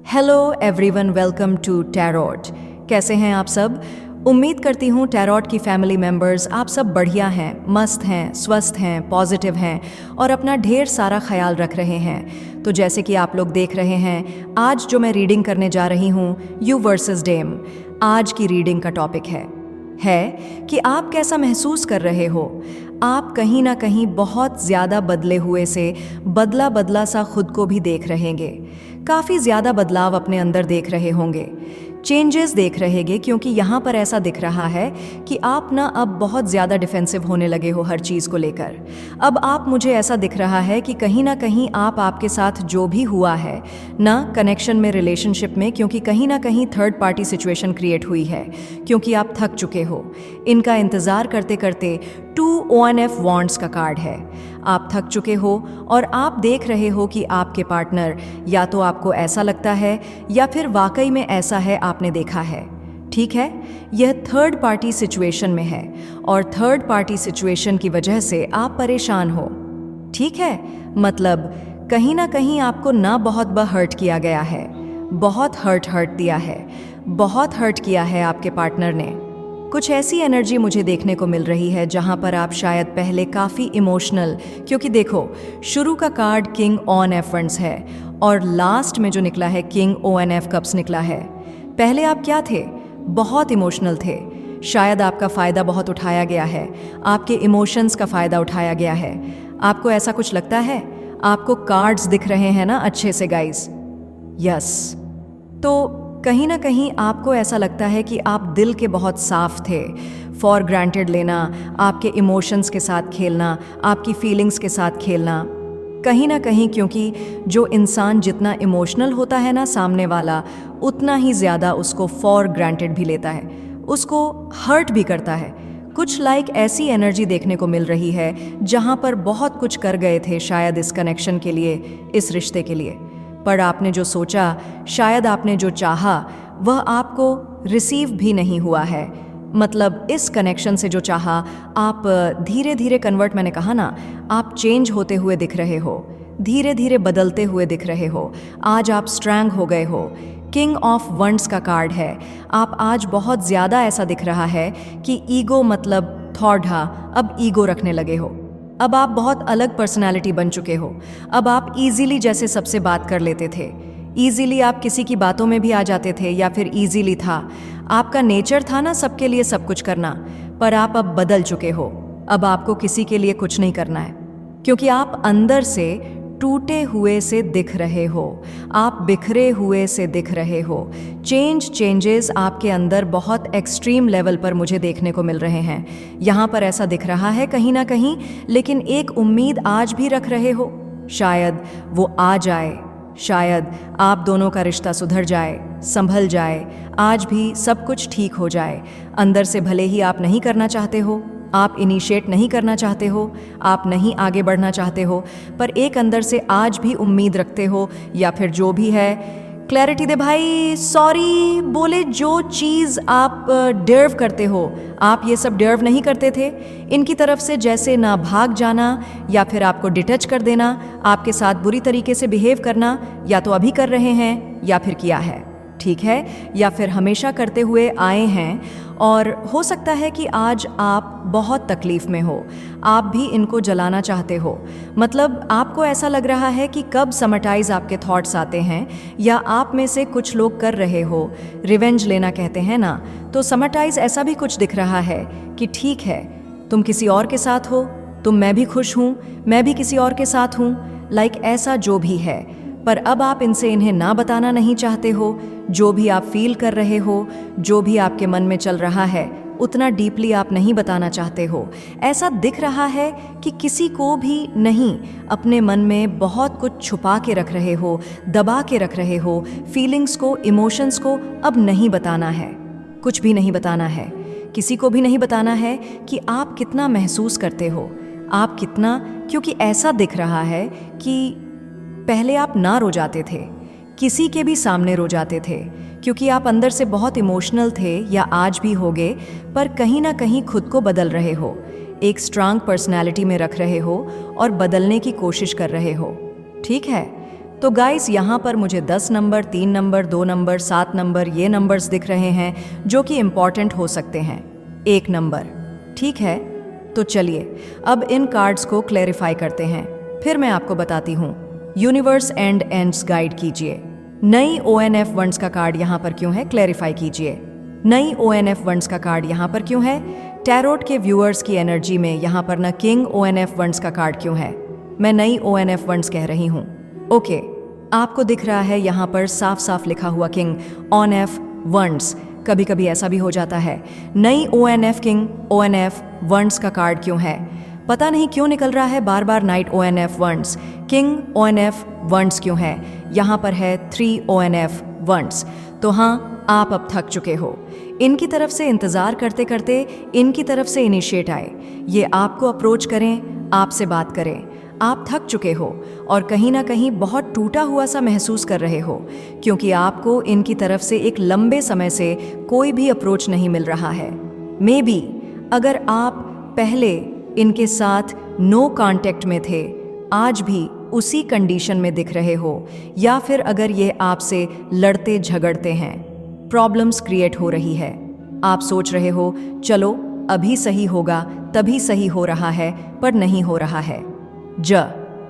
Hello everyone, welcome to tarot. कैसे हैं आप सब? उम्मीद करती हूँ टैरोट की फैमिली मेंबर्स आप सब बढ़िया हैं, मस्त हैं, स्वस्थ हैं, पॉजिटिव हैं और अपना ढेर सारा ख्याल रख रहे हैं। तो जैसे कि आप लोग देख रहे हैं, आज जो मैं रीडिंग करने जा रही हूँ, यू वर्सेस डेम, आज की रीडिंग का टॉपिक है कि आप कैसा महसूस कर रहे हो। आप कहीं ना कहीं बहुत ज़्यादा बदले हुए से बदला बदला सा खुद को भी देख रहेंगे। काफ़ी ज़्यादा बदलाव अपने अंदर देख रहे होंगे, चेंजेस देख रहेंगे, क्योंकि यहाँ पर ऐसा दिख रहा है कि आप ना अब बहुत ज़्यादा डिफेंसिव होने लगे हो हर चीज़ को लेकर। अब आप मुझे ऐसा दिख रहा है कि कहीं ना कहीं आपके साथ जो भी हुआ है ना कनेक्शन में, रिलेशनशिप में, क्योंकि कहीं ना कहीं थर्ड पार्टी सिचुएशन क्रिएट हुई है, क्योंकि आप थक चुके हो। इनका इंतज़ार करते करते 2 ONF वॉन्ड्स का कार्ड है। आप थक चुके हो और आप देख रहे हो कि आपके पार्टनर, या तो आपको ऐसा लगता है या फिर वाकई में ऐसा है, आपने देखा है। ठीक है, यह थर्ड पार्टी सिचुएशन में है और थर्ड पार्टी सिचुएशन की वजह से आप परेशान हो। ठीक है, मतलब कहीं ना कहीं आपको ना बहुत हर्ट किया गया है, बहुत हर्ट दिया है, बहुत हर्ट किया है आपके पार्टनर ने। कुछ ऐसी एनर्जी मुझे देखने को मिल रही है जहां पर आप शायद पहले काफ़ी इमोशनल, क्योंकि देखो शुरू का कार्ड किंग ONF वंड्स है और लास्ट में जो निकला है किंग ONF कप्स निकला है। पहले आप क्या थे? बहुत इमोशनल थे। शायद आपका फ़ायदा बहुत उठाया गया है, आपके इमोशंस का फ़ायदा उठाया गया है। आपको ऐसा कुछ लगता है? आपको कार्ड्स दिख रहे हैं ना अच्छे से गाइस? यस। तो कहीं ना कहीं आपको ऐसा लगता है कि आप दिल के बहुत साफ थे। फॉर ग्रांटेड लेना, आपके इमोशंस के साथ खेलना, आपकी फीलिंग्स के साथ खेलना, कहीं ना कहीं, क्योंकि जो इंसान जितना इमोशनल होता है ना सामने वाला, उतना ही ज़्यादा उसको फॉर ग्रांटेड भी लेता है, उसको हर्ट भी करता है। कुछ ऐसी एनर्जी देखने को मिल रही है जहाँ पर बहुत कुछ कर गए थे शायद इस कनेक्शन के लिए, इस रिश्ते के लिए, पर आपने जो सोचा, शायद आपने जो चाहा, वह आपको रिसीव भी नहीं हुआ है। मतलब इस कनेक्शन से जो चाहा, आप धीरे धीरे कन्वर्ट, मैंने कहा ना, आप चेंज होते हुए दिख रहे हो, धीरे धीरे बदलते हुए दिख रहे हो। आज आप स्ट्रैंग हो गए हो। किंग ऑफ वंड्स का कार्ड है। आप आज बहुत ज़्यादा ऐसा दिख रहा है कि ईगो, मतलब थॉड़ा, अब ईगो रखने लगे हो। अब आप बहुत अलग पर्सनालिटी बन चुके हो। अब आप इजीली जैसे सबसे बात कर लेते थे, इजीली आप किसी की बातों में भी आ जाते थे, या फिर इजीली था, आपका नेचर था ना सबके लिए सब कुछ करना, पर आप अब बदल चुके हो। अब आपको किसी के लिए कुछ नहीं करना है, क्योंकि आप अंदर से टूटे हुए से दिख रहे हो, आप बिखरे हुए से दिख रहे हो। चेंजेस आपके अंदर बहुत एक्सट्रीम लेवल पर मुझे देखने को मिल रहे हैं। यहाँ पर ऐसा दिख रहा है कहीं ना कहीं, लेकिन एक उम्मीद आज भी रख रहे हो, शायद वो आ जाए, शायद आप दोनों का रिश्ता सुधर जाए, संभल जाए, आज भी सब कुछ ठीक हो जाए। अंदर से भले ही आप नहीं करना चाहते हो, आप इनिशिएट नहीं करना चाहते हो, आप नहीं आगे बढ़ना चाहते हो, पर एक अंदर से आज भी उम्मीद रखते हो, या फिर जो भी है, क्लैरिटी दे भाई, सॉरी बोले, जो चीज़ आप डर्व करते हो, आप ये सब डर्व नहीं करते थे। इनकी तरफ से जैसे ना भाग जाना, या फिर आपको डिटच कर देना, आपके साथ बुरी तरीके से बिहेव करना, या तो अभी कर रहे हैं या फिर किया है, ठीक है, या फिर हमेशा करते हुए आए हैं। और हो सकता है कि आज आप बहुत तकलीफ़ में हो, आप भी इनको जलाना चाहते हो। मतलब आपको ऐसा लग रहा है कि कब समटाइज आपके थॉट्स आते हैं, या आप में से कुछ लोग कर रहे हो, रिवेंज लेना कहते हैं ना, तो समटाइज ऐसा भी कुछ दिख रहा है कि ठीक है, तुम किसी और के साथ हो, मैं भी खुश हूँ, मैं भी किसी और के साथ हूँ, ऐसा जो भी है, पर अब आप इनसे इन्हें ना बताना नहीं चाहते हो। जो भी आप फील कर रहे हो, जो भी आपके मन में चल रहा है, उतना डीपली आप नहीं बताना चाहते हो। ऐसा दिख रहा है कि किसी को भी नहीं, अपने मन में बहुत कुछ छुपा के रख रहे हो, दबा के रख रहे हो। फीलिंग्स को, इमोशंस को अब नहीं बताना है, कुछ भी नहीं बताना है, किसी को भी नहीं बताना है कि आप कितना महसूस करते हो, आप कितना, क्योंकि ऐसा दिख रहा है कि पहले आप ना रो जाते थे, किसी के भी सामने रो जाते थे, क्योंकि आप अंदर से बहुत इमोशनल थे, या आज भी होगे, पर कहीं ना कहीं खुद को बदल रहे हो, एक स्ट्रांग पर्सनालिटी में रख रहे हो और बदलने की कोशिश कर रहे हो। ठीक है, तो गाइस यहाँ पर मुझे 10 नंबर, 3 नंबर, 2 नंबर, 7 नंबर ये नंबर्स दिख रहे हैं जो कि इम्पॉर्टेंट हो सकते हैं। 1 नंबर, ठीक है। तो चलिए अब इन कार्ड्स को क्लैरिफाई करते हैं, फिर मैं आपको बताती हूँ। यूनिवर्स एंड एंड्स गाइड कीजिए। नई ONF वंड्स का कार्ड यहाँ पर क्यों है, क्लैरिफाई कीजिए। नई ONF वंड्स का कार्ड यहाँ पर क्यों है? टैरोट के व्यूअर्स की एनर्जी में यहाँ पर ना किंग ONF वंड्स का कार्ड क्यों है? मैं नई ONF वंड्स कह रही हूँ। ओके, आपको दिख रहा है यहाँ पर साफ साफ लिखा हुआ किंग ONF वंड्स। कभी कभी ऐसा भी हो जाता है। नई ONF किंग ONF वंड्स का कार्ड क्यों है? पता नहीं क्यों निकल रहा है बार बार knight ONF wands. King ONF wands क्यों है? यहाँ पर है 3 ONF वंड्स। तो हाँ, आप अब थक चुके हो। इनकी तरफ से इंतज़ार करते करते इनकी तरफ से इनिशिएट आए, ये आपको अप्रोच करें, आपसे बात करें। आप थक चुके हो और कहीं ना कहीं बहुत टूटा हुआ सा महसूस कर रहे हो, क्योंकि आपको इनकी तरफ से एक लंबे समय से कोई भी अप्रोच नहीं मिल रहा है। मे बी अगर आप पहले इनके साथ नो कांटेक्ट में थे, आज भी उसी कंडीशन में दिख रहे हो, या फिर अगर ये आपसे लड़ते झगड़ते हैं, प्रॉब्लम्स क्रिएट हो रही है। आप सोच रहे हो चलो अभी सही होगा, तभी सही हो रहा है, पर नहीं हो रहा है।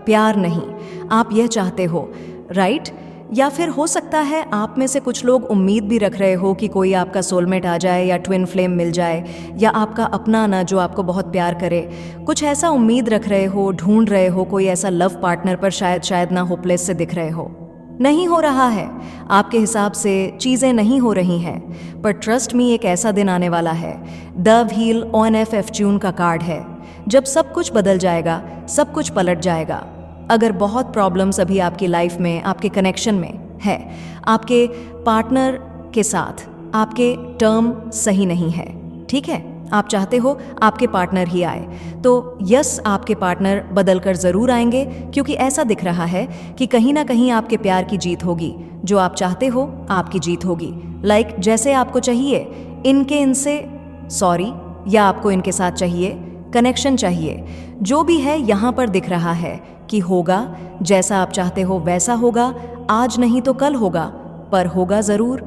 प्यार नहीं, आप यह चाहते हो, राइट? या फिर हो सकता है आप में से कुछ लोग उम्मीद भी रख रहे हो कि कोई आपका सोलमेट आ जाए या ट्विन फ्लेम मिल जाए, या आपका अपना ना जो आपको बहुत प्यार करे। कुछ ऐसा उम्मीद रख रहे हो, ढूंढ रहे हो कोई ऐसा लव पार्टनर, पर शायद ना होपलेस से दिख रहे हो। नहीं हो रहा है, आपके हिसाब से चीज़ें नहीं हो रही हैं। पर ट्रस्ट मी, एक ऐसा दिन आने वाला है। द व्हील ONF फॉर्च्यून का कार्ड है, जब सब कुछ बदल जाएगा, सब कुछ पलट जाएगा। अगर बहुत प्रॉब्लम्स अभी आपकी लाइफ में, आपके कनेक्शन में है, आपके पार्टनर के साथ आपके टर्म सही नहीं है, ठीक है, आप चाहते हो आपके पार्टनर ही आए, तो यस, आपके पार्टनर बदल कर ज़रूर आएंगे, क्योंकि ऐसा दिख रहा है कि कहीं ना कहीं आपके प्यार की जीत होगी। जो आप चाहते हो आपकी जीत होगी। लाइक जैसे आपको चाहिए इनसे सॉरी, या आपको इनके साथ चाहिए, कनेक्शन चाहिए, जो भी है यहाँ पर दिख रहा है कि होगा, जैसा आप चाहते हो वैसा होगा। आज नहीं तो कल होगा, पर होगा ज़रूर।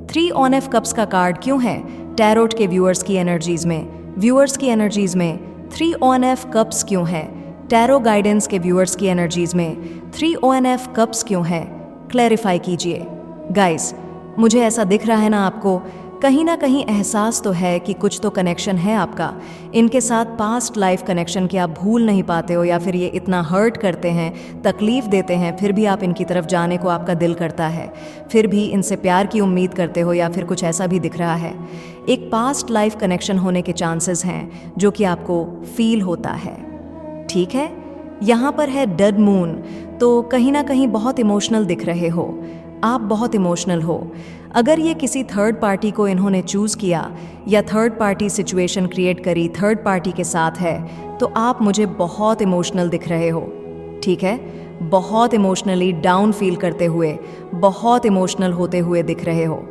3 ONF कप्स का कार्ड क्यों है टैरोट के व्यूअर्स की एनर्जीज में? व्यूअर्स की एनर्जीज में 3 ONF कप्स क्यों है? टैरो गाइडेंस के व्यूअर्स की एनर्जीज में 3 ONF कप्स क्यों है? क्लैरिफाई कीजिए गाइस। मुझे ऐसा दिख रहा है ना, आपको कहीं ना कहीं एहसास तो है कि कुछ तो कनेक्शन है आपका इनके साथ, पास्ट लाइफ कनेक्शन कि आप भूल नहीं पाते हो, या फिर ये इतना हर्ट करते हैं, तकलीफ देते हैं, फिर भी आप इनकी तरफ जाने को आपका दिल करता है, फिर भी इनसे प्यार की उम्मीद करते हो, या फिर कुछ ऐसा भी दिख रहा है। एक पास्ट लाइफ कनेक्शन होने के चांसेस हैं जो कि आपको फील होता है, ठीक है। यहाँ पर है डेड मून, तो कहीं ना कहीं बहुत इमोशनल दिख रहे हो, आप बहुत इमोशनल हो। अगर ये किसी थर्ड पार्टी को इन्होंने चूज़ किया या थर्ड पार्टी सिचुएशन क्रिएट करी, थर्ड पार्टी के साथ है, तो आप मुझे बहुत इमोशनल दिख रहे हो, ठीक है। बहुत इमोशनली डाउन फील करते हुए, बहुत इमोशनल होते हुए दिख रहे हो।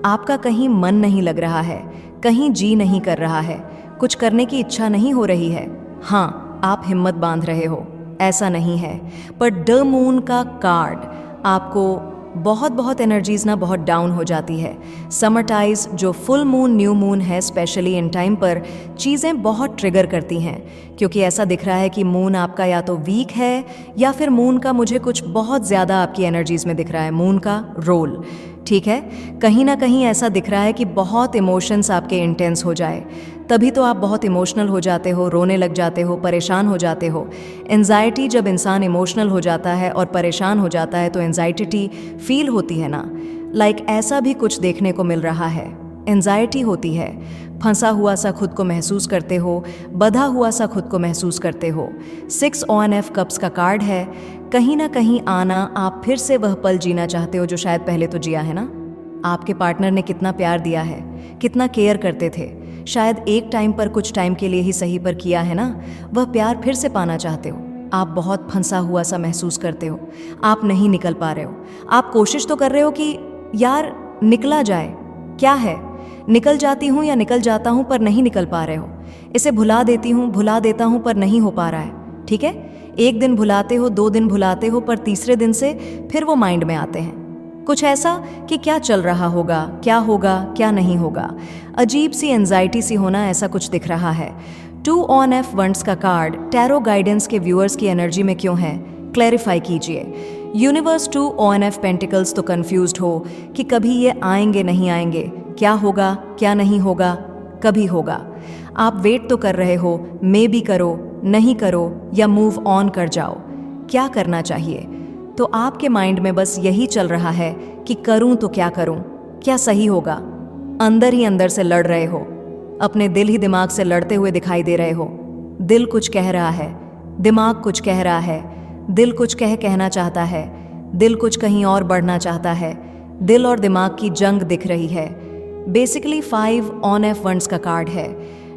आपका कहीं मन नहीं लग रहा है, कहीं जी नहीं कर रहा है, कुछ करने की इच्छा नहीं हो रही है। हाँ, आप हिम्मत बांध रहे हो, ऐसा नहीं है, पर द मून का कार्ड आपको बहुत एनर्जीज ना बहुत डाउन हो जाती है। समटाइज जो फुल मून, न्यू मून है, स्पेशली इन टाइम पर चीज़ें बहुत ट्रिगर करती हैं, क्योंकि ऐसा दिख रहा है कि मून आपका या तो वीक है, या फिर मून का मुझे कुछ बहुत ज़्यादा आपकी एनर्जीज में दिख रहा है, मून का रोल, ठीक है। कहीं ना कहीं ऐसा दिख रहा है कि बहुत इमोशंस आपके इंटेंस हो जाए, तभी तो आप बहुत इमोशनल हो जाते हो, रोने लग जाते हो, परेशान हो जाते हो। एंजाइटी, जब इंसान इमोशनल हो जाता है और परेशान हो जाता है तो एंजाइटी फील होती है ना, लाइक ऐसा भी कुछ देखने को मिल रहा है। एंजाइटी होती है, फंसा हुआ सा खुद को महसूस करते हो, बधा हुआ सा खुद को महसूस करते हो। 6 ONF कप्स का कार्ड है, कहीं ना कहीं आना, आप फिर से वह पल जीना चाहते हो जो शायद पहले तो जिया है ना। आपके पार्टनर ने कितना प्यार दिया है, कितना केयर करते थे, शायद एक टाइम पर, कुछ टाइम के लिए ही सही, पर किया है ना, वह प्यार फिर से पाना चाहते हो। आप बहुत फंसा हुआ सा महसूस करते हो, आप नहीं निकल पा रहे हो। आप कोशिश तो कर रहे हो कि यार निकला जाए, क्या है, निकल जाती हूँ या निकल जाता हूँ, पर नहीं निकल पा रहे हो। इसे भुला देती हूँ, भुला देता हूँ, पर नहीं हो पा रहा है, ठीक है। एक दिन भुलाते हो, 2 दिन भुलाते हो, पर तीसरे दिन से फिर वो माइंड में आते हैं। कुछ ऐसा कि क्या चल रहा होगा, क्या नहीं होगा। अजीब सी एंजाइटी सी होना, ऐसा कुछ दिख रहा है। 2 ऑन एफ वंड्स का कार्ड टैरो गाइडेंस के व्यूअर्स की एनर्जी में क्यों है, क्लैरिफाई कीजिए। यूनिवर्स 2 ऑन एफ पेंटिकल्स तो कंफ्यूज्ड हो कि कभी ये आएंगे नहीं आएंगे, क्या होगा क्या नहीं होगा, कभी होगा। आप वेट तो कर रहे हो, मे बी करो, नहीं करो या मूव ऑन कर जाओ। क्या करना चाहिए? तो आपके माइंड में बस यही चल रहा है कि करूं तो क्या करूं, क्या सही होगा। अंदर ही अंदर से लड़ रहे हो, अपने दिल ही दिमाग से लड़ते हुए दिखाई दे रहे हो। दिल कुछ कह रहा है, दिमाग कुछ कह रहा है। दिल कुछ कहना चाहता है, दिल कुछ कहीं और बढ़ना चाहता है। दिल और दिमाग की जंग दिख रही है। बेसिकली 5 ऑन एफ वंड्स का कार्ड है।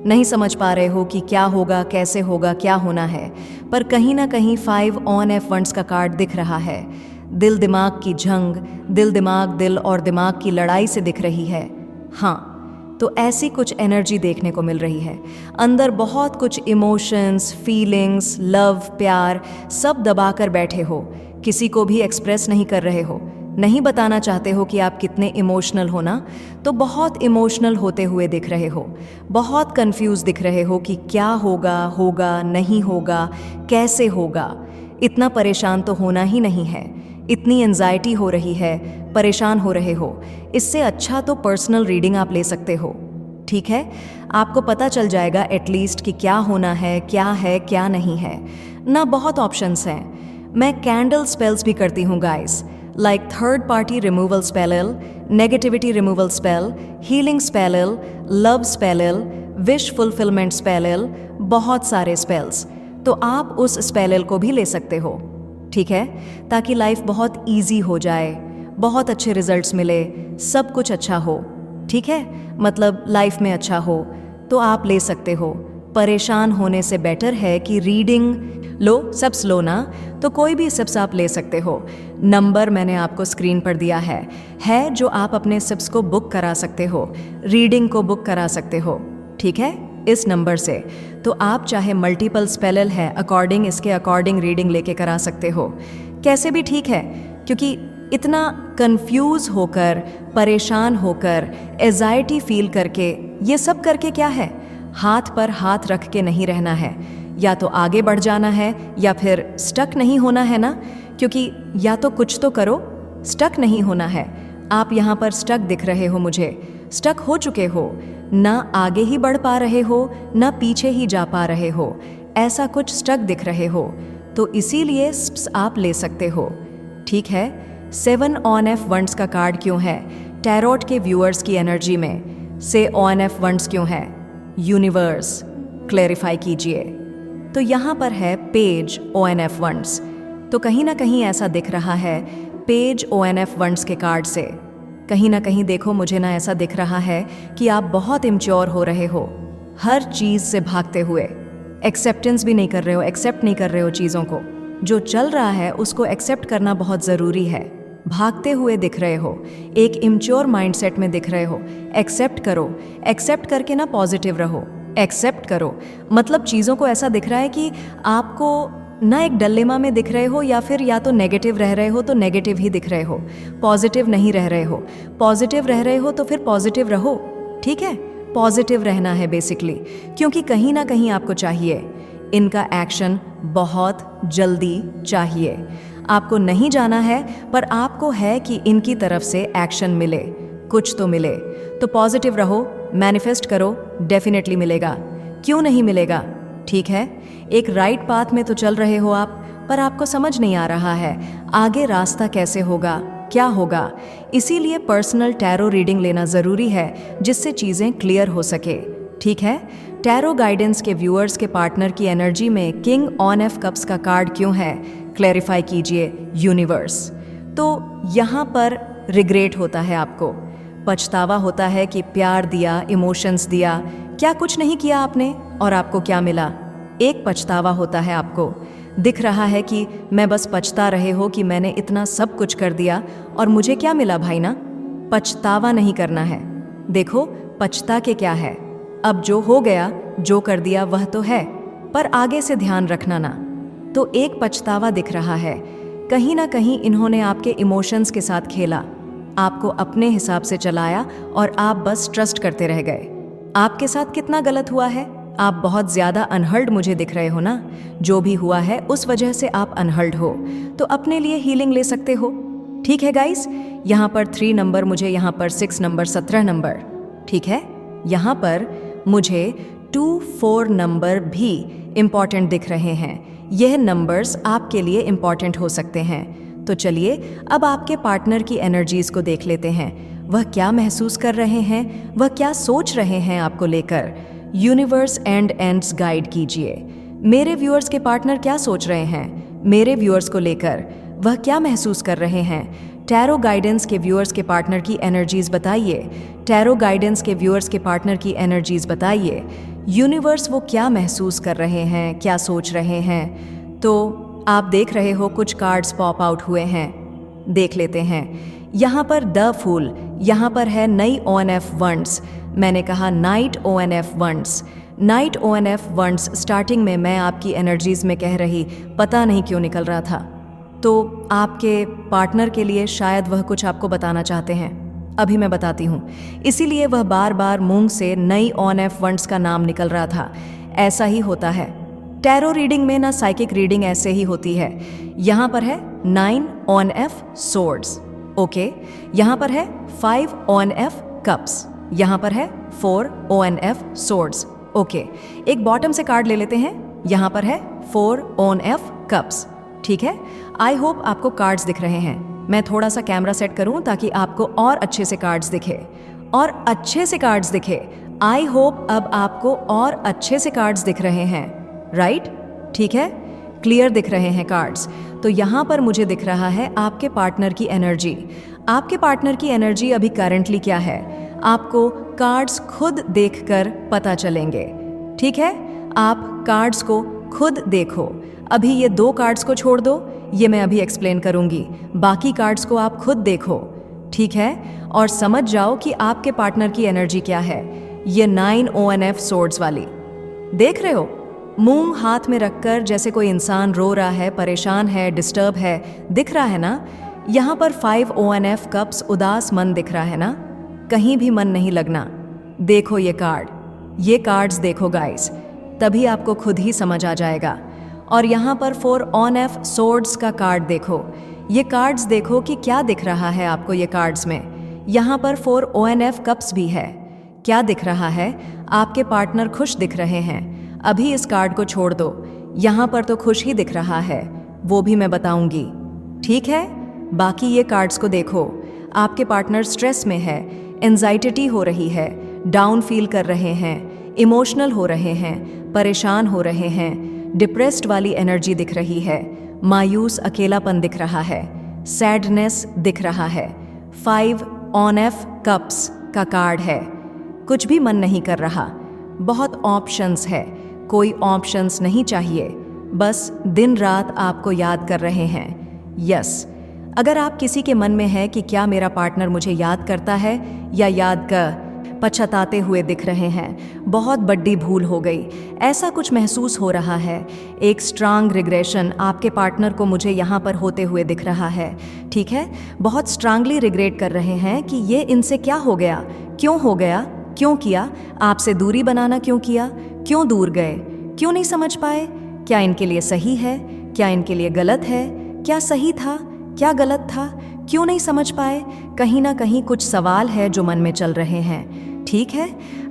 नहीं समझ पा रहे हो कि क्या होगा, कैसे होगा, क्या होना है, पर कहीं ना कहीं 5 ऑन एफ वंड्स का कार्ड दिख रहा है। दिल दिमाग की जंग, दिल और दिमाग की लड़ाई से दिख रही है। हाँ, तो ऐसी कुछ एनर्जी देखने को मिल रही है। अंदर बहुत कुछ इमोशंस, फीलिंग्स, लव, प्यार सब दबा कर बैठे हो। किसी को भी एक्सप्रेस नहीं कर रहे हो, नहीं बताना चाहते हो कि आप कितने इमोशनल हो ना, तो बहुत इमोशनल होते हुए दिख रहे हो। बहुत कंफ्यूज दिख रहे हो कि क्या होगा, होगा नहीं होगा, कैसे होगा। इतना परेशान तो होना ही नहीं है। इतनी एंजाइटी हो रही है, परेशान हो रहे हो। इससे अच्छा तो पर्सनल रीडिंग आप ले सकते हो। ठीक है, आपको पता चल जाएगा एटलीस्ट कि क्या होना है, क्या नहीं है ना। बहुत ऑप्शंस हैं। मैं कैंडल स्पेल्स भी करती हूँ guys, like third party removal spell, negativity removal spell, healing spell, love spell, wish fulfilment spell, बहुत सारे स्पेल्स। तो आप उस स्पेल को भी ले सकते हो। ठीक है, ताकि लाइफ बहुत इजी हो जाए, बहुत अच्छे रिजल्ट्स मिले, सब कुछ अच्छा हो। ठीक है, मतलब लाइफ में अच्छा हो तो आप ले सकते हो। परेशान होने से बेटर है कि रीडिंग लो। सब स्लो ना, तो कोई भी सिप्स आप ले सकते हो। नंबर मैंने आपको स्क्रीन पर दिया है जो आप अपने सिप्स को बुक करा सकते हो, रीडिंग को बुक करा सकते हो। ठीक है, इस नंबर से तो आप चाहे मल्टीपल स्पेल है अकॉर्डिंग, इसके अकॉर्डिंग रीडिंग लेके करा सकते हो। कैसे भी ठीक है, क्योंकि इतना कंफ्यूज होकर, परेशान होकर, एजाइटी फील करके, ये सब करके क्या है, हाथ पर हाथ रख के नहीं रहना है। या तो आगे बढ़ जाना है या फिर स्टक नहीं होना है ना, क्योंकि या तो कुछ तो करो, स्टक नहीं होना है। आप यहाँ पर स्टक दिख रहे हो मुझे, स्टक हो चुके हो, ना आगे ही बढ़ पा रहे हो ना पीछे ही जा पा रहे हो, ऐसा कुछ स्टक दिख रहे हो। तो इसीलिए स्प्स आप ले सकते हो। ठीक है, 7 ऑन एफ वंड्स का कार्ड क्यों है टैरोट के व्यूअर्स की एनर्जी में? से ऑन एफ वंड्स क्यों है? यूनिवर्स क्लैरिफाई कीजिए। तो यहाँ पर है page of wands. तो कहीं ना कहीं ऐसा दिख रहा है page of wands के कार्ड से। कहीं ना कहीं देखो, मुझे ना ऐसा दिख रहा है कि आप बहुत इम्च्योर हो रहे हो, हर चीज़ से भागते हुए। एक्सेप्टेंस भी नहीं कर रहे हो, एक्सेप्ट नहीं कर रहे हो चीज़ों को। जो चल रहा है उसको एक्सेप्ट करना बहुत ज़रूरी है। भागते हुए दिख रहे हो, एक इम्च्योर माइंडसेट में दिख रहे हो। एक्सेप्ट करो, एक्सेप्ट करके ना पॉजिटिव रहो। एक्सेप्ट करो मतलब चीज़ों को ऐसा दिख रहा है कि आपको ना एक डलेमा में दिख रहे हो, या तो नेगेटिव रह रहे हो तो नेगेटिव ही दिख रहे हो, पॉजिटिव नहीं रह रहे हो। पॉजिटिव रह रहे हो तो फिर पॉजिटिव रहो। ठीक है, पॉजिटिव रहना है बेसिकली, क्योंकि कहीं ना कहीं आपको चाहिए इनका एक्शन, बहुत जल्दी चाहिए। आपको नहीं जाना है, पर आपको है कि इनकी तरफ से एक्शन मिले, कुछ तो मिले। तो पॉजिटिव रहो, मैनिफेस्ट करो, डेफिनेटली मिलेगा। क्यों नहीं मिलेगा? ठीक है, एक राइट पाथ में तो चल रहे हो आप, पर आपको समझ नहीं आ रहा है आगे रास्ता कैसे होगा, क्या होगा। इसीलिए पर्सनल टैरो रीडिंग लेना ज़रूरी है, जिससे चीज़ें क्लियर हो सके। ठीक है, टैरो गाइडेंस के व्यूअर्स के पार्टनर की एनर्जी में किंग ऑन एफ कप्स का कार्ड क्यों है? क्लैरिफाई कीजिए यूनिवर्स। तो यहाँ पर रिग्रेट होता है, आपको पछतावा होता है कि प्यार दिया, इमोशंस दिया, क्या कुछ नहीं किया आपने और आपको क्या मिला। एक पछतावा होता है, आपको दिख रहा है कि मैं बस पछता रहे हो कि मैंने इतना सब कुछ कर दिया और मुझे क्या मिला भाई ना। पछतावा नहीं करना है। देखो पछता के क्या है, अब जो हो गया, जो कर दिया वह तो है, पर आगे से ध्यान रखना ना। तो एक पछतावा दिख रहा है। कहीं ना कहीं इन्होंने आपके इमोशंस के साथ खेला, आपको अपने हिसाब से चलाया और आप बस ट्रस्ट करते रह गए। आपके साथ कितना गलत हुआ है? आप बहुत ज़्यादा अनहर्ड मुझे दिख रहे हो ना। जो भी हुआ है उस वजह से आप अनहर्ड हो, तो अपने लिए हीलिंग ले सकते हो। ठीक है गाइस, यहाँ पर 3 नंबर, मुझे यहाँ पर 6 नंबर, 17 नंबर, ठीक है। यहाँ पर मुझे 2, 4 नंबर भी इम्पॉर्टेंट दिख रहे हैं। यह नंबर्स आपके लिए इम्पॉर्टेंट हो सकते हैं। तो चलिए अब आपके पार्टनर की एनर्जीज को देख लेते हैं। वह क्या महसूस कर रहे हैं, वह क्या सोच रहे हैं आपको लेकर। यूनिवर्स एंड एंड्स गाइड कीजिए। मेरे व्यूअर्स के पार्टनर क्या सोच रहे हैं मेरे व्यूअर्स को लेकर, वह क्या महसूस कर रहे हैं। टैरो गाइडेंस के व्यूअर्स के पार्टनर की एनर्जीज बताइए। टैरो गाइडेंस के व्यूअर्स के पार्टनर की एनर्जीज बताइए। यूनिवर्स वो क्या महसूस कर रहे हैं, क्या सोच रहे हैं। तो आप देख रहे हो कुछ कार्ड्स पॉप आउट हुए हैं, देख लेते हैं। यहाँ पर द फूल, यहाँ पर है नई ONF वंड्स। मैंने कहा night ONF wands. Night ONF wands starting में मैं आपकी एनर्जीज में कह रही, पता नहीं क्यों निकल रहा था। तो आपके पार्टनर के लिए शायद वह कुछ आपको बताना चाहते हैं। अभी मैं बताती हूँ। इसीलिए वह बार बार मुंह से नई ONF वंड्स का नाम निकल रहा था। ऐसा ही होता है टैरो रीडिंग में ना, साइकिक रीडिंग ऐसे ही होती है। यहाँ पर है 9 ONF सोर्ड्स, ओके। यहाँ पर है 5 ONF कप्स, यहाँ पर है 4 ONF सोर्ड्स, ओके। एक बॉटम से कार्ड ले लेते हैं। यहाँ पर है 4 ONF कप्स, ठीक है। आई होप आपको कार्ड्स दिख रहे हैं। मैं थोड़ा सा कैमरा सेट करूं ताकि आपको और अच्छे से कार्ड्स दिखे, और अच्छे से कार्ड्स दिखे। आई होप अब आपको और अच्छे से कार्ड्स दिख रहे हैं, राइट? ठीक है, क्लियर दिख रहे हैं कार्ड्स। तो यहाँ पर मुझे दिख रहा है आपके पार्टनर की एनर्जी। आपके पार्टनर की एनर्जी अभी करंटली क्या है, आपको कार्ड्स खुद देखकर पता चलेंगे, ठीक है। आप कार्ड्स को खुद देखो। अभी ये 2 कार्ड्स को छोड़ दो, ये मैं अभी एक्सप्लेन करूंगी। बाकी कार्ड्स को आप खुद देखो, ठीक है, और समझ जाओ कि आपके पार्टनर की एनर्जी क्या है। ये 9 ONF सोर्ड्स वाली देख रहे हो, मुंह हाथ में रखकर जैसे कोई इंसान रो रहा है, परेशान है, डिस्टर्ब है, दिख रहा है ना। यहाँ पर 5 ONF कप्स, उदास मन दिख रहा है ना, कहीं भी मन नहीं लगना। देखो ये कार्ड, ये कार्ड्स देखो गाइस, तभी आपको खुद ही समझ आ जाएगा। और यहाँ पर 4 ONF सोर्ड्स का कार्ड देखो। ये कार्ड्स देखो कि क्या दिख रहा है आपको ये कार्ड्स में। यहाँ पर 4 ONF कप्स भी है। क्या दिख रहा है, आपके पार्टनर खुश दिख रहे हैं। अभी इस कार्ड को छोड़ दो, यहाँ पर तो खुश ही दिख रहा है, वो भी मैं बताऊंगी, ठीक है। बाकी ये कार्ड्स को देखो। आपके पार्टनर स्ट्रेस में है, एंजाइटी हो रही है, डाउन फील कर रहे हैं, इमोशनल हो रहे हैं, परेशान हो रहे हैं, डिप्रेस्ड वाली एनर्जी दिख रही है, मायूस अकेलापन दिख रहा है, सैडनेस दिख रहा है। 5 ONF कप्स का कार्ड है। कुछ भी मन नहीं कर रहा, बहुत ऑप्शंस है, कोई ऑप्शंस नहीं चाहिए, बस दिन रात आपको याद कर रहे हैं। यस, अगर आप किसी के मन में है कि क्या मेरा पार्टनर मुझे याद करता है या याद कर पछताते हुए दिख रहे हैं, बहुत बड़ी भूल हो गई, ऐसा कुछ महसूस हो रहा है। एक स्ट्रांग रिग्रेशन आपके पार्टनर को मुझे यहाँ पर होते हुए दिख रहा है, ठीक है। बहुत स्ट्रांगली रिग्रेट कर रहे हैं कि ये इनसे क्या हो गया, क्यों हो गया, क्यों किया, आपसे दूरी बनाना क्यों किया, क्यों दूर गए, क्यों नहीं समझ पाए, क्या इनके लिए सही है, क्या इनके लिए गलत है, क्या सही था, क्या गलत था, क्यों नहीं समझ पाए। कहीं ना कहीं कुछ सवाल है जो मन में चल रहे हैं, ठीक है।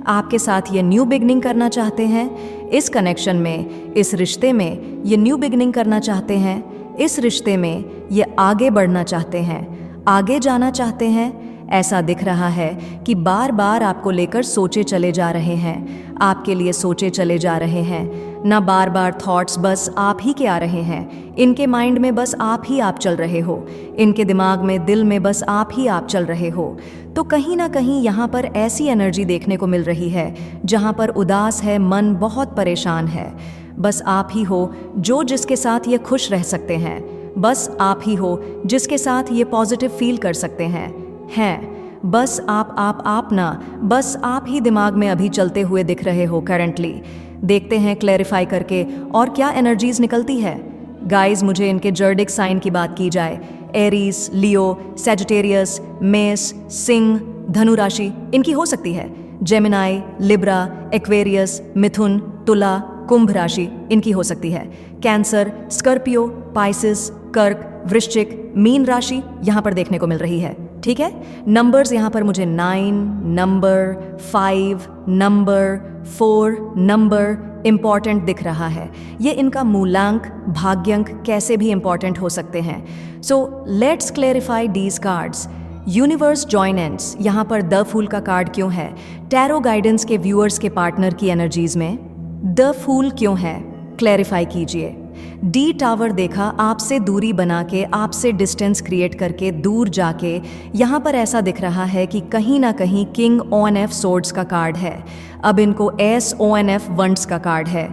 आपके साथ ये न्यू बिगनिंग करना चाहते हैं, इस कनेक्शन में, इस रिश्ते में ये न्यू बिगनिंग करना चाहते हैं, इस रिश्ते में ये आगे बढ़ना चाहते हैं, आगे जाना चाहते हैं। ऐसा दिख रहा है कि बार बार आपको लेकर सोचे चले जा रहे हैं, आपके लिए सोचे चले जा रहे हैं ना। बार बार थॉट्स बस आप ही के आ रहे हैं, इनके माइंड में बस आप ही आप चल रहे हो, इनके दिमाग में, दिल में बस आप ही आप चल रहे हो। तो कहीं ना कहीं यहाँ पर ऐसी एनर्जी देखने को मिल रही है जहाँ पर उदास है मन, बहुत परेशान है। बस आप ही हो जो जिसके साथ ये खुश रह सकते हैं, बस आप ही हो जिसके साथ ये पॉजिटिव फील कर सकते हैं बस आप ना, बस आप ही दिमाग में अभी चलते हुए दिख रहे हो करंटली। देखते हैं क्लैरिफाई करके और क्या एनर्जीज निकलती है। गाइस, मुझे इनके जर्डिक साइन की बात की जाए, एरीज, लियो, सैजिटेरियस, मेष, सिंह, धनु राशि इनकी हो सकती है। जेमिनाई, लिब्रा, एक्वेरियस, मिथुन, तुला, कुंभ राशि इनकी हो सकती है। कैंसर, स्कॉर्पियो, पाइसिस, कर्क, वृश्चिक, मीन राशि यहां पर देखने को मिल रही है। ठीक है, नंबर्स यहां पर मुझे 9 नंबर, 5 नंबर, 4 नंबर इंपॉर्टेंट दिख रहा है। ये इनका मूलांक, भाग्यांक कैसे भी इंपॉर्टेंट हो सकते हैं। So let's clarify these cards. Universe जॉइनेंट्स, यहाँ पर द फूल का कार्ड क्यों है? टैरो गाइडेंस के व्यूअर्स के पार्टनर की एनर्जीज में द फूल क्यों है? क्लैरिफाई कीजिए। डी टावर देखा, आपसे दूरी बना के, आपसे डिस्टेंस क्रिएट करके, दूर जाके, यहाँ पर ऐसा दिख रहा है कि कहीं ना कहीं किंग ONF सोर्ड्स का कार्ड है। अब इनको SONF वंड्स का कार्ड है।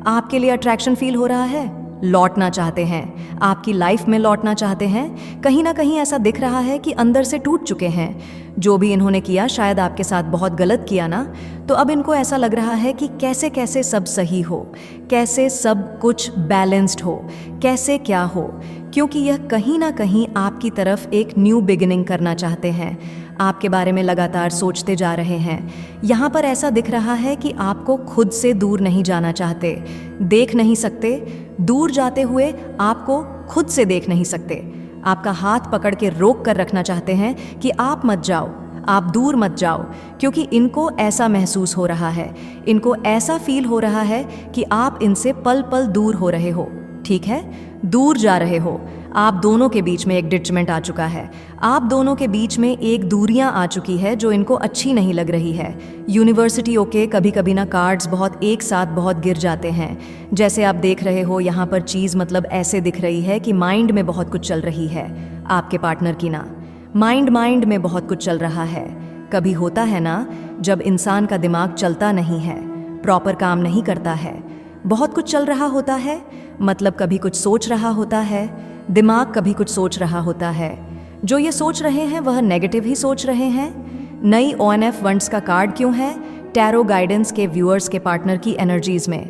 आपके लिए अट्रैक्शन फील हो रहा है, लौटना चाहते हैं, आपकी लाइफ में लौटना चाहते हैं। कहीं ना कहीं ऐसा दिख रहा है कि अंदर से टूट चुके हैं। जो भी इन्होंने किया शायद आपके साथ बहुत गलत किया ना, तो अब इनको ऐसा लग रहा है कि कैसे कैसे सब सही हो, कैसे सब कुछ बैलेंस्ड हो, कैसे क्या हो, क्योंकि यह कहीं ना कहीं आपकी तरफ एक न्यू बिगिनिंग करना चाहते हैं। आपके बारे में लगातार सोचते जा रहे हैं। यहाँ पर ऐसा दिख रहा है कि आपको खुद से दूर नहीं जाना चाहते, देख नहीं सकते, दूर जाते हुए आपको खुद से देख नहीं सकते। आपका हाथ पकड़ के रोक कर रखना चाहते हैं कि आप मत जाओ, आप दूर मत जाओ, क्योंकि इनको ऐसा महसूस हो रहा है, इनको ऐसा फील हो रहा है कि आप इनसे पल पल दूर हो रहे हो। ठीक है, दूर जा रहे हो। आप दोनों के बीच में एक डिटचमेंट आ चुका है, आप दोनों के बीच में एक दूरियां आ चुकी है जो इनको अच्छी नहीं लग रही है। यूनिवर्सिटी ओके, कभी कभी ना कार्ड्स बहुत एक साथ बहुत गिर जाते हैं। जैसे आप देख रहे हो यहाँ पर चीज़ मतलब ऐसे दिख रही है कि माइंड में बहुत कुछ चल रही है। आपके पार्टनर की ना माइंड में बहुत कुछ चल रहा है। कभी होता है ना जब इंसान का दिमाग चलता नहीं है, प्रॉपर काम नहीं करता है, बहुत कुछ चल रहा होता है, मतलब कभी कुछ सोच रहा होता है, दिमाग कभी कुछ सोच रहा होता है। जो ये सोच रहे हैं वह नेगेटिव ही सोच रहे हैं। नई ONF वंड्स का कार्ड क्यों है? टैरो गाइडेंस के व्यूअर्स के पार्टनर की एनर्जीज में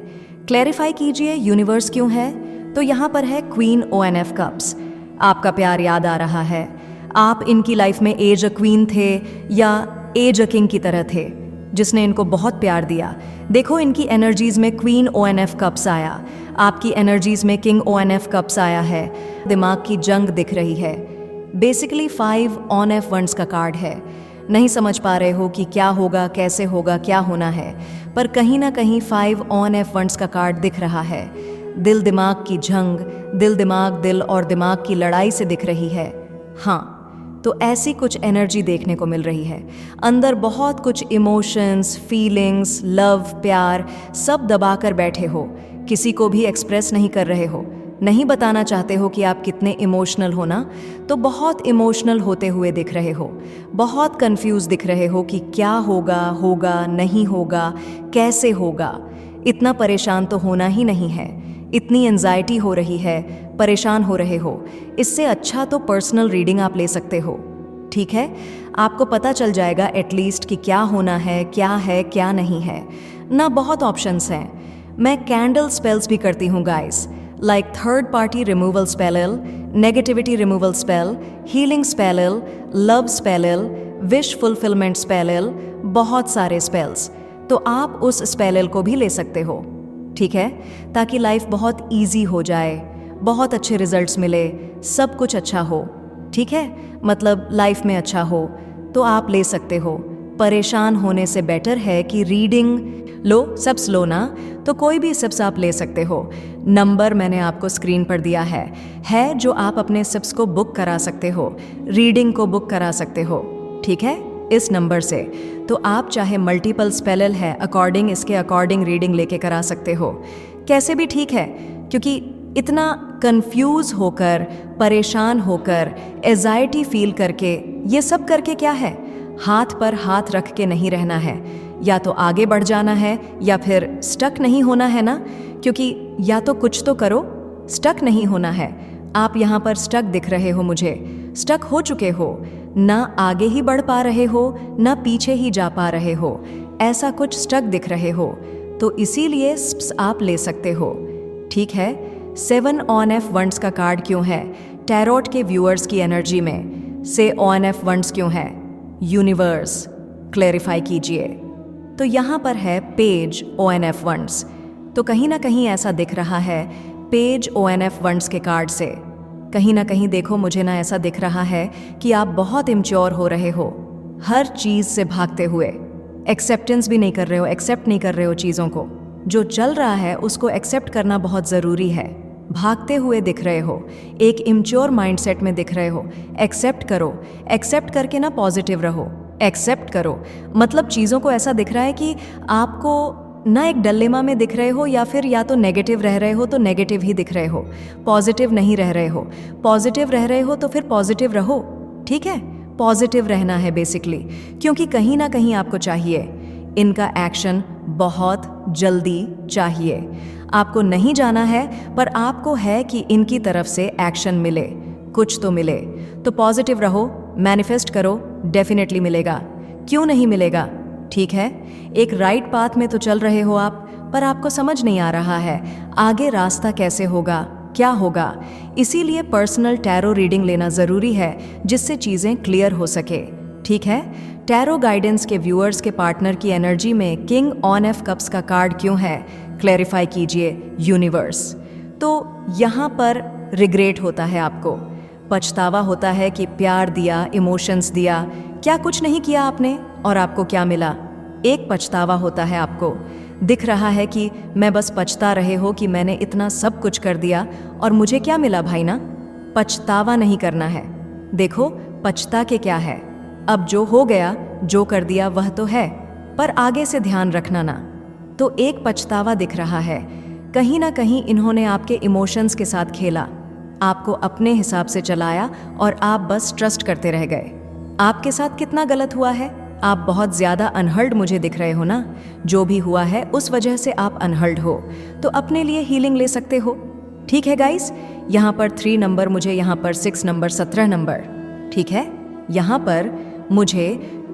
क्लैरिफाई कीजिए। यूनिवर्स क्यों है? तो यहाँ पर है क्वीन ONF कप्स। आपका प्यार याद आ रहा है। आप इनकी लाइफ में एज अ क्वीन थे या एज अ किंग की तरह थे, जिसने इनको बहुत प्यार दिया। देखो इनकी एनर्जीज में क्वीन ONF कप्स आया, आपकी एनर्जीज में किंग ONF कप्स आया है। दिमाग की जंग दिख रही है। बेसिकली 5 ONF वंड्स का कार्ड है। नहीं समझ पा रहे हो कि क्या होगा, कैसे होगा, क्या होना है, पर कहीं ना कहीं 5 ONF वंड्स का कार्ड दिख रहा है। दिल दिमाग की जंग, दिल दिमाग, दिल और दिमाग की लड़ाई से दिख रही है। हाँ, तो ऐसी कुछ एनर्जी देखने को मिल रही है। अंदर बहुत कुछ इमोशंस, फीलिंग्स, लव, प्यार सब दबाकर बैठे हो, किसी को भी एक्सप्रेस नहीं कर रहे हो, नहीं बताना चाहते हो कि आप कितने इमोशनल हो ना, तो बहुत इमोशनल होते हुए दिख रहे हो, बहुत कंफ्यूज दिख रहे हो कि क्या होगा, होगा नहीं होगा, कैसे होगा। इतना परेशान तो होना ही नहीं है, इतनी एंजाइटी हो रही है, परेशान हो रहे हो। इससे अच्छा तो पर्सनल रीडिंग आप ले सकते हो। ठीक है, आपको पता चल जाएगा एटलीस्ट कि क्या होना है, क्या नहीं है ना। बहुत ऑप्शंस हैं। मैं कैंडल स्पेल्स भी करती हूँ guys, like third party removal spell, negativity removal spell, healing spell, love spell, wish fulfilment spell, बहुत सारे स्पेल्स। तो आप उस स्पेल को भी ले सकते हो। ठीक है, ताकि लाइफ बहुत ईजी हो जाए, बहुत अच्छे रिजल्ट्स मिले, सब कुछ अच्छा हो। ठीक है, मतलब लाइफ में अच्छा हो तो आप ले सकते हो। परेशान होने से बेटर है कि रीडिंग लो। सब्स लो ना, तो कोई भी सब्स आप ले सकते हो। नंबर मैंने आपको स्क्रीन पर दिया है जो आप अपने सब्स को बुक करा सकते हो, रीडिंग को बुक करा सकते हो। ठीक है, इस नंबर से तो आप चाहे मल्टीपल स्पेल है अकॉर्डिंग, इसके अकॉर्डिंग रीडिंग लेके करा सकते हो। कैसे भी ठीक है, क्योंकि इतना कंफ्यूज होकर, परेशान होकर, एजाइटी फील करके, ये सब करके क्या है, हाथ पर हाथ रख के नहीं रहना है। या तो आगे बढ़ जाना है या फिर स्टक नहीं होना है ना, क्योंकि या तो कुछ तो करो, स्टक नहीं होना है। आप यहाँ पर स्टक दिख रहे हो मुझे, स्टक हो चुके हो, ना आगे ही बढ़ पा रहे हो ना पीछे ही जा पा रहे हो, ऐसा कुछ स्टक दिख रहे हो। तो इसीलिए आप ले सकते हो। ठीक है, 7 ऑन एफ वंड्स का कार्ड क्यों है टैरोट के व्यूअर्स की एनर्जी में? से ऑन एफ वंड्स क्यों है? यूनिवर्स क्लैरिफाई कीजिए। तो यहाँ पर है page of wands. तो कहीं ना कहीं ऐसा दिख रहा है page of wands के कार्ड से। कहीं ना कहीं देखो, मुझे ना ऐसा दिख रहा है कि आप बहुत इम्च्योर हो रहे हो, हर चीज़ से भागते हुए। एक्सेप्टेंस भी नहीं कर रहे हो, एक्सेप्ट नहीं कर रहे हो चीज़ों को। जो चल रहा है उसको एक्सेप्ट करना बहुत ज़रूरी है। भागते हुए दिख रहे हो, एक इम्च्योर माइंडसेट में दिख रहे हो। एक्सेप्ट करो, एक्सेप्ट करके ना पॉजिटिव रहो। एक्सेप्ट करो मतलब चीज़ों को ऐसा दिख रहा है कि आपको ना एक डलेमा में दिख रहे हो, या फिर या तो नेगेटिव रह रहे हो तो नेगेटिव ही दिख रहे हो, पॉजिटिव नहीं रह रहे हो। पॉजिटिव रह रहे हो तो फिर पॉजिटिव रहो, ठीक है? पॉजिटिव रहना है बेसिकली, क्योंकि कहीं ना कहीं आपको चाहिए इनका एक्शन, बहुत जल्दी चाहिए। आपको नहीं जाना है, पर आपको है कि इनकी तरफ से एक्शन मिले, कुछ तो मिले। तो पॉजिटिव रहो, मैनिफेस्ट करो, डेफिनेटली मिलेगा। क्यों नहीं मिलेगा? ठीक है, एक राइट पाथ में तो चल रहे हो आप, पर आपको समझ नहीं आ रहा है आगे रास्ता कैसे होगा, क्या होगा। इसीलिए पर्सनल टैरो रीडिंग लेना ज़रूरी है, जिससे चीज़ें क्लियर हो सके, ठीक है? टैरो गाइडेंस के व्यूअर्स के पार्टनर की एनर्जी में किंग ऑन एफ कप्स का कार्ड क्यों है? क्लैरिफाई कीजिए यूनिवर्स। तो यहाँ पर रिग्रेट होता है आपको, पछतावा होता है कि प्यार दिया, इमोशंस दिया, क्या कुछ नहीं किया आपने और आपको क्या मिला? एक पछतावा होता है आपको, दिख रहा है कि मैं बस पछता रहे हो कि मैंने इतना सब कुछ कर दिया और मुझे क्या मिला भाई ना? पछतावा नहीं करना है। देखो, पछता के क्या है, अब जो हो गया, जो कर दिया वह तो है, पर आगे से ध्यान रखना ना। तो एक पछतावा दिख रहा है, कहीं ना कहीं इन्होंने आपके इमोशंस के साथ खेला, आपको अपने हिसाब से चलाया और आप बस ट्रस्ट करते रह गए। आपके साथ कितना गलत हुआ है? आप बहुत ज़्यादा अनहर्ड मुझे दिख रहे हो ना। जो भी हुआ है उस वजह से आप अनहर्ड हो, तो अपने लिए हीलिंग ले सकते हो, ठीक है गाइस? यहाँ पर 3 नंबर, मुझे यहाँ पर 6 नंबर, 17 नंबर, ठीक है? यहाँ पर मुझे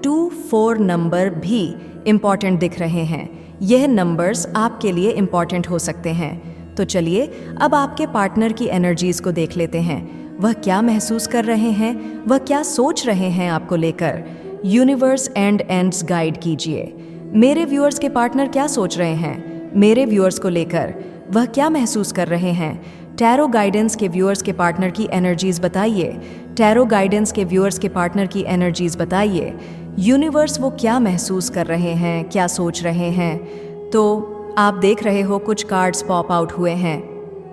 2, 4 नंबर भी इम्पॉर्टेंट दिख रहे हैं। यह नंबर्स आपके लिए इम्पॉर्टेंट हो सकते हैं। तो चलिए अब आपके पार्टनर की एनर्जीज को देख लेते हैं। वह क्या महसूस कर रहे हैं, वह क्या सोच रहे हैं आपको लेकर। यूनिवर्स एंड्स गाइड कीजिए। मेरे व्यूअर्स के पार्टनर क्या सोच रहे हैं मेरे व्यूअर्स को लेकर, वह क्या महसूस कर रहे हैं? टैरो गाइडेंस के व्यूअर्स के पार्टनर की एनर्जीज बताइए। टैरो गाइडेंस के व्यूअर्स के पार्टनर की एनर्जीज बताइए। यूनिवर्स वो क्या महसूस कर रहे हैं, क्या सोच रहे हैं? तो आप देख रहे हो कुछ कार्ड्स पॉप आउट हुए हैं,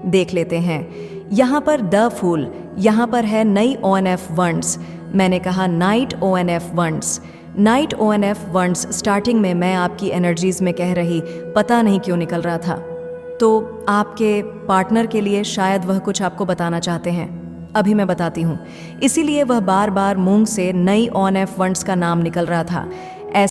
देख लेते हैं। यहाँ पर द फूल, यहाँ पर है नई ONF वंड्स। मैंने कहा night ONF wands. Night ONF wands starting में मैं आपकी एनर्जीज में कह रही, पता नहीं क्यों निकल रहा था। तो आपके पार्टनर के लिए शायद वह कुछ आपको बताना चाहते हैं, अभी मैं बताती हूँ। इसीलिए वह बार बार मुंह से नई ONF वंड्स का नाम निकल रहा था।